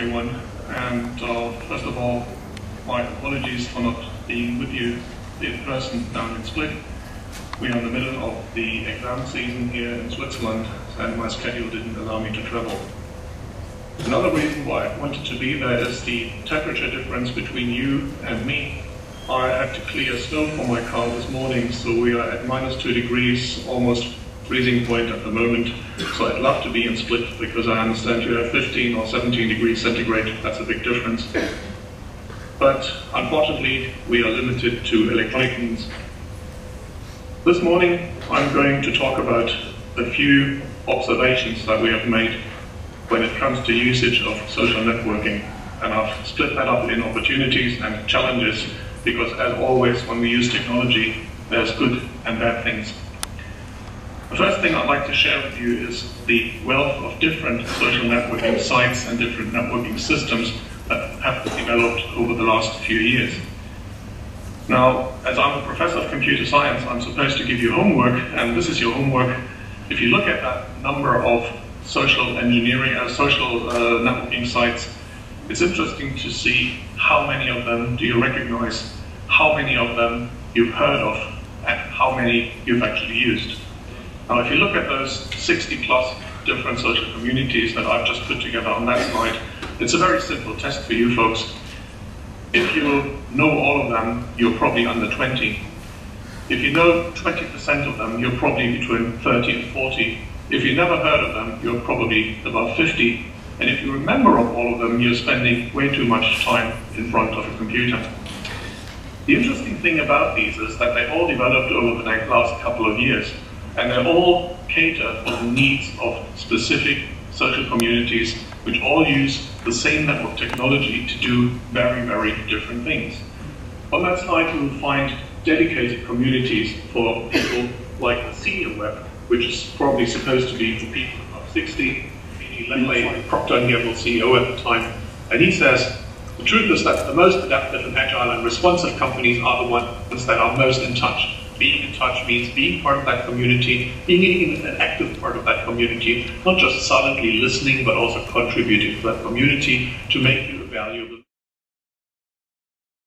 everyone, and first of all, my apologies for not being with you in person down in Split. We are in the middle of the exam season here in Switzerland, and my schedule didn't allow me to travel. Another reason why I wanted to be there is the temperature difference between you and me. I had to clear snow from my car this morning, so we are at -2 degrees, almost freezing point at the moment. So I'd love to be in Split, because I understand you have 15 or 17 degrees centigrade. That's a big difference. But unfortunately, we are limited to electronic means. This morning, I'm going to talk about a few observations that we have made when it comes to usage of social networking. And I've split that up in opportunities and challenges, because as always, when we use technology, there's good and bad things. The first thing I'd like to share with you is the wealth of different social networking sites and different networking systems that have developed over the last few years. Now, as I'm a professor of computer science, I'm supposed to give you homework, and this is your homework. If you look at that number of social engineering, social networking sites, it's interesting to see how many of them do you recognize, how many of them you've heard of, and how many you've actually used. Now, if you look at those 60+ different social communities that I've just put together on that slide, it's a very simple test for you folks. If you know all of them, you're probably under 20. If you know 20% of them, you're probably between 30 and 40. If you never heard of them, you're probably above 50. And if you remember all of them, you're spending way too much time in front of a computer. The interesting thing about these is that they all developed over the last couple of years, and they all cater for the needs of specific social communities, which all use the same network technology to do very, very different things. On that slide, you will find dedicated communities for people like the senior web, which is probably supposed to be for people above 60. Procter & Gamble CEO at the time, and he says, the truth is that the most adaptive and agile and responsive companies are the ones that are most in touch. Being in touch means being part of that community, being an active part of that community, not just silently listening, but also contributing to that community to make you a valuable